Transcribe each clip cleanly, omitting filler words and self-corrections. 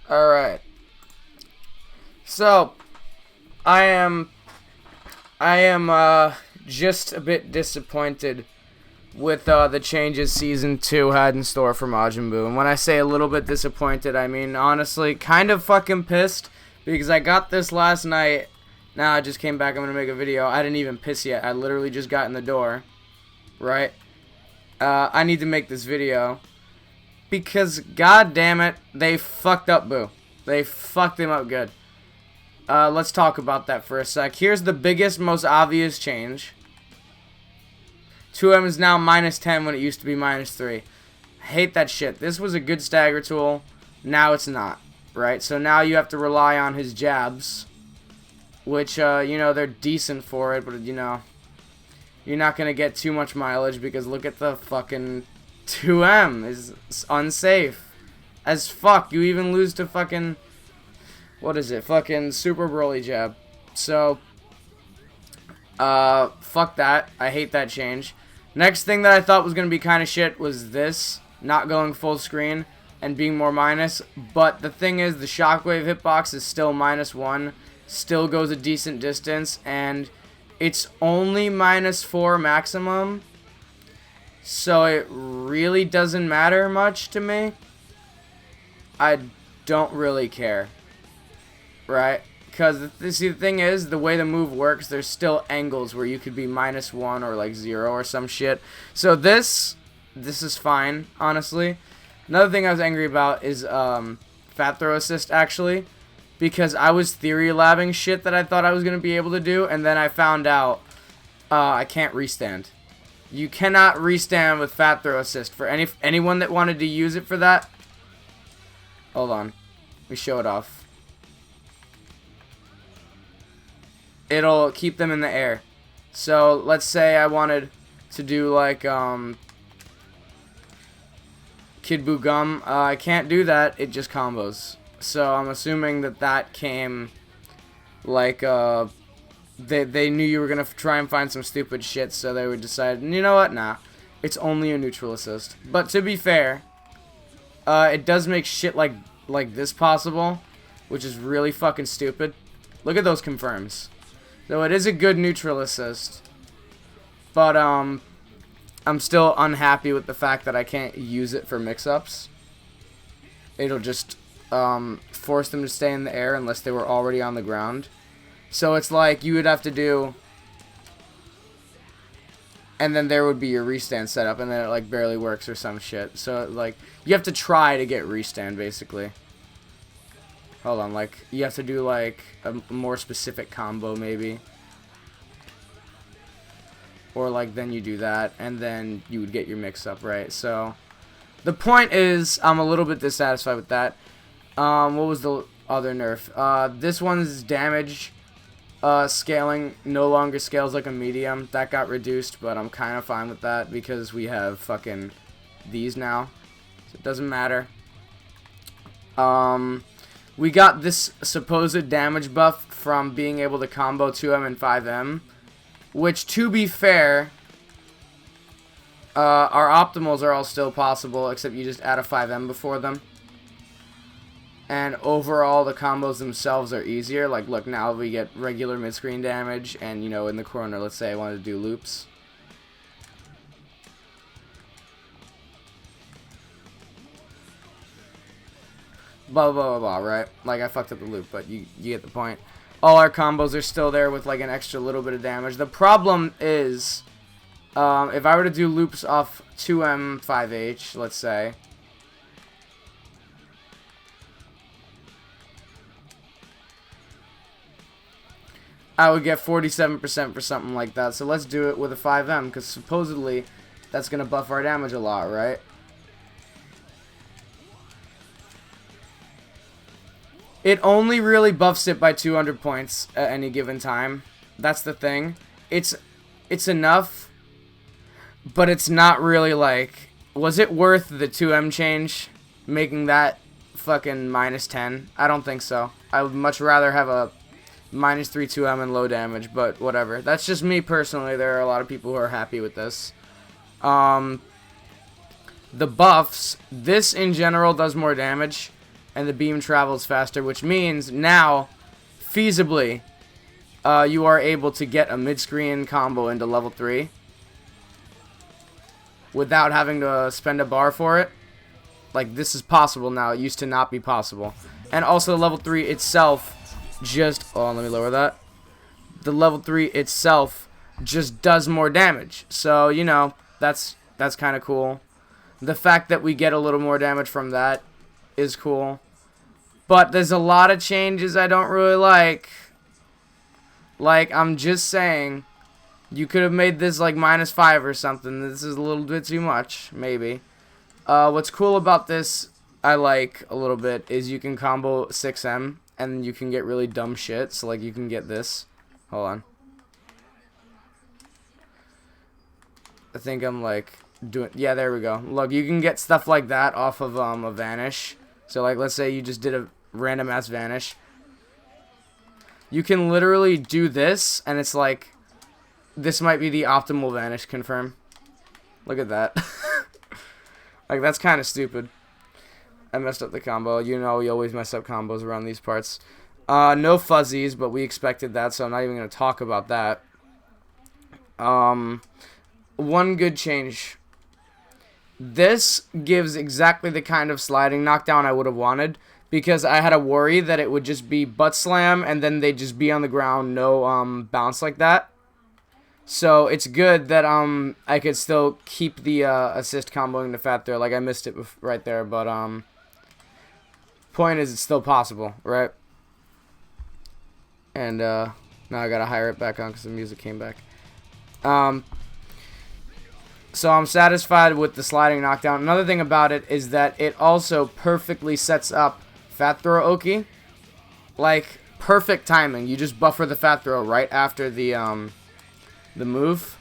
Alright. So, I am just a bit disappointed with the changes Season 2 had in store for Majin Buu. And when I say a little bit disappointed, I mean, honestly, kind of fucking pissed. Because I got this last night. Now I just came back, I'm going to make a video. I didn't even piss yet. I literally just got in the door. Right? I need to make this video. Because, god damn it, they fucked up Buu. They fucked him up good. Let's talk about that for a sec. Here's the biggest, most obvious change. 2M is now -10 when it used to be -3. I hate that shit. This was a good stagger tool. Now it's not. Right? So now you have to rely on his jabs. Which, you know, they're decent for it. But, you know, you're not going to get too much mileage. Because look at the fucking 2M. It's unsafe as fuck. You even lose to fucking... What is it? Fucking Super Broly jab. So, fuck that. I hate that change. Next thing that I thought was going to be kind of shit was this. Not going full screen and being more minus. But the thing is, the Shockwave hitbox is still -1. Still goes a decent distance. And it's only -4 maximum. So it really doesn't matter much to me. I don't really care. Right? Because, see, the thing is, the way the move works, there's still angles where you could be -1 or, like, 0 or some shit. So this is fine, honestly. Another thing I was angry about is, Fat Throw Assist, actually. Because I was theory labbing shit that I thought I was going to be able to do, and then I found out, I can't restand. You cannot restand with Fat Throw Assist. For anyone that wanted to use it for that, hold on. Let me show it off. It'll keep them in the air. So, let's say I wanted to do, like, Kid Buu Gum. I can't do that. It just combos. So, I'm assuming that came, like, they knew you were going to try and find some stupid shit, so they would decide, you know what? Nah. It's only a neutral assist. But, to be fair, it does make shit like this possible, which is really fucking stupid. Look at those confirms. So it is a good neutral assist, but I'm still unhappy with the fact that I can't use it for mix-ups. It'll just force them to stay in the air unless they were already on the ground. So it's like you would have to do, and then there would be your restand setup, and then it like barely works or some shit. So like you have to try to get restand basically. Hold on, like, you have to do, like, a more specific combo, maybe. Or, like, then you do that, and then you would get your mix-up, right? So, the point is, I'm a little bit dissatisfied with that. What was the other nerf? This one's damage scaling no longer scales like a medium. That got reduced, but I'm kind of fine with that, because we have fucking these now. So, it doesn't matter. We got this supposed damage buff from being able to combo 2M and 5M, which, to be fair, our optimals are all still possible, except you just add a 5M before them. And overall, the combos themselves are easier. Like, look, now we get regular mid-screen damage, and, you know, in the corner, let's say I wanted to do loops. Blah, blah, blah, blah, right? Like, I fucked up the loop, but you get the point. All our combos are still there with, like, an extra little bit of damage. The problem is, if I were to do loops off 2M 5H, let's say, I would get 47% for something like that. So let's do it with a 5M, because supposedly that's going to buff our damage a lot, right? It only really buffs it by 200 points at any given time. That's the thing. It's enough, but it's not really like... Was it worth the 2M change? Making that fucking -10? I don't think so. I would much rather have a -3 2M and low damage, but whatever. That's just me personally. There are a lot of people who are happy with this. The buffs, this in general does more damage. and the beam travels faster, which means now, feasibly, you are able to get a mid-screen combo into level 3 without having to spend a bar for it. Like, this is possible now. It used to not be possible. And also, level 3 itself just... Oh, let me lower that. The level 3 itself just does more damage. So, you know, that's kind of cool. The fact that we get a little more damage from that is cool. But there's a lot of changes I don't really like. Like, I'm just saying, you could have made this like -5 or something. This is a little bit too much, maybe. What's cool about this, I like a little bit, is you can combo 6M, and you can get really dumb shit. So, like, you can get this. Hold on. I think I'm, like, doing... Yeah, there we go. Look, you can get stuff like that off of a Vanish. So, like, let's say you just did a random-ass Vanish. You can literally do this, and it's like... This might be the optimal Vanish, confirm. Look at that. Like, that's kind of stupid. I messed up the combo. You know, we always mess up combos around these parts. No fuzzies, but we expected that, so I'm not even going to talk about that. One good change. This gives exactly the kind of sliding knockdown I would have wanted, because I had a worry that it would just be butt slam, and then they'd just be on the ground, no bounce like that. So it's good that I could still keep the assist comboing the fat throw. Like, I missed it right there, but point is, it's still possible, right? And now I gotta hire it back on because the music came back. So I'm satisfied with the sliding knockdown. Another thing about it is that it also perfectly sets up fat throw Oki. Like, perfect timing. You just buffer the fat throw right after the move.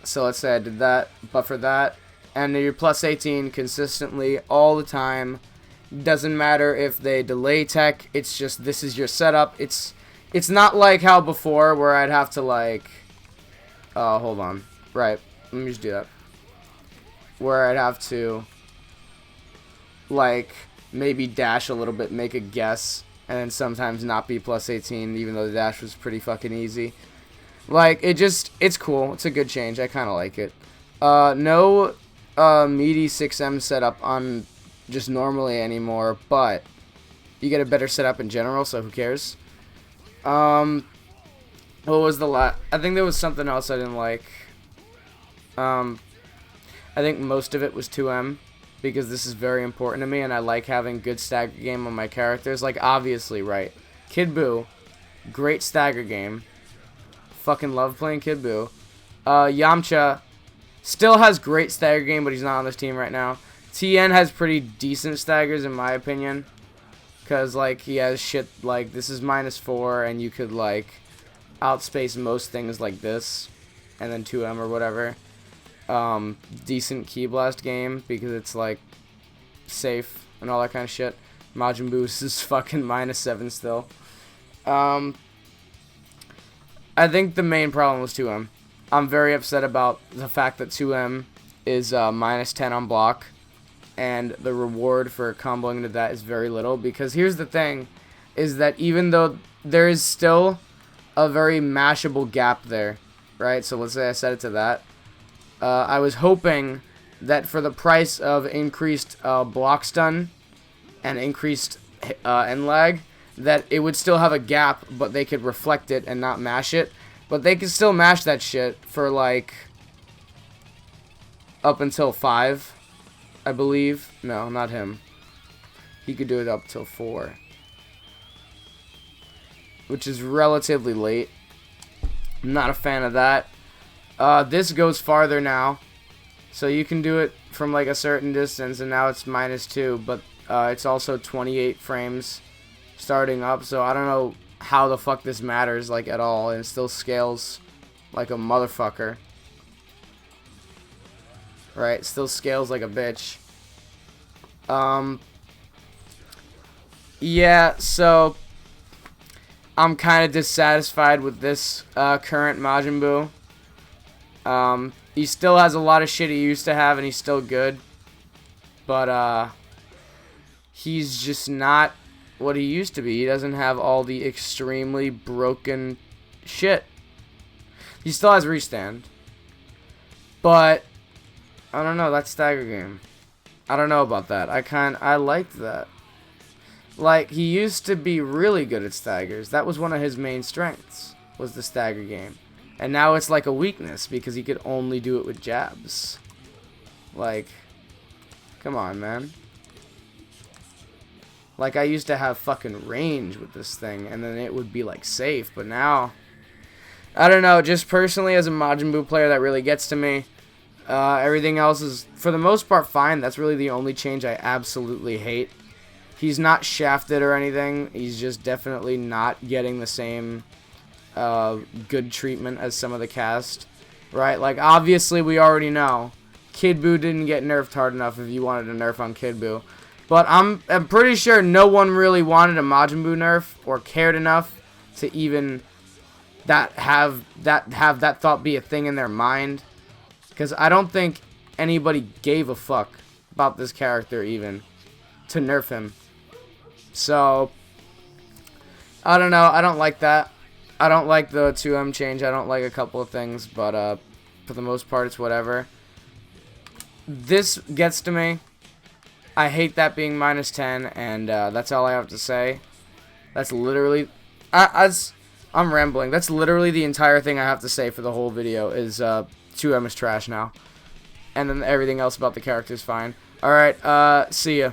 So let's say I did that, buffer that, and you're plus 18 consistently all the time. Doesn't matter if they delay tech, it's just this is your setup. It's not like how before where I'd have to like hold on. Right, let me just do that. Where I'd have to like maybe dash a little bit, make a guess, and then sometimes not be plus 18 even though the dash was pretty fucking easy. Like, it's cool. It's a good change. I kind of like it. No meaty 6M setup on just normally anymore, but you get a better setup in general, so who cares? What was the last? I think there was something else I didn't like. I think most of it was 2M, because this is very important to me, and I like having good stagger game on my characters. Like, obviously, right? Kid Buu, great stagger game. Fucking love playing Kid Buu. Yamcha still has great stagger game, but he's not on this team right now. Tien has pretty decent staggers in my opinion, because like he has shit like this is -4, and you could like outspace most things like this, and then 2M or whatever. Decent Ki Blast game because it's like safe and all that kind of shit. Majin Buu is fucking -7 still. I think the main problem was 2M. I'm very upset about the fact that 2M is -10 on block, and the reward for comboing into that is very little, because here's the thing, is that even though there is still a very mashable gap there, right? So let's say I set it to that. I was hoping that for the price of increased block stun and increased end lag, that it would still have a gap, but they could reflect it and not mash it. But they can still mash that shit for, like, up until 5, I believe. No, not him. He could do it up till 4. Which is relatively late. I'm not a fan of that. This goes farther now. So you can do it from, like, a certain distance, and now it's -2. But it's also 28 frames starting up, so I don't know how the fuck this matters, like, at all, and it still scales like a motherfucker. Right, it still scales like a bitch. Yeah, so I'm kind of dissatisfied with this current Majin Buu. He still has a lot of shit he used to have, and he's still good, but he's just not what he used to be. He doesn't have all the extremely broken shit. He still has restand. But I don't know, that stagger game. I don't know about that. I liked that. Like, he used to be really good at staggers. That was one of his main strengths, was the stagger game. And now it's like a weakness because he could only do it with jabs. Like, come on, man. Like, I used to have fucking range with this thing, and then it would be, like, safe. But now, I don't know. Just personally, as a Majin Buu player, that really gets to me. Everything else is, for the most part, fine. That's really the only change I absolutely hate. He's not shafted or anything. He's just definitely not getting the same good treatment as some of the cast. Right? Like, obviously, we already know. Kid Buu didn't get nerfed hard enough if you wanted a nerf on Kid Buu. But I'm pretty sure no one really wanted a Majin Buu nerf or cared enough to even have that thought be a thing in their mind. Because I don't think anybody gave a fuck about this character even to nerf him. So, I don't know. I don't like that. I don't like the 2M change. I don't like a couple of things. But for the most part, it's whatever. This gets to me. I hate that being -10. And that's all I have to say. That's literally... I'm rambling. That's literally the entire thing I have to say for the whole video is... 2M is trash now. And then everything else about the character is fine. Alright, see ya.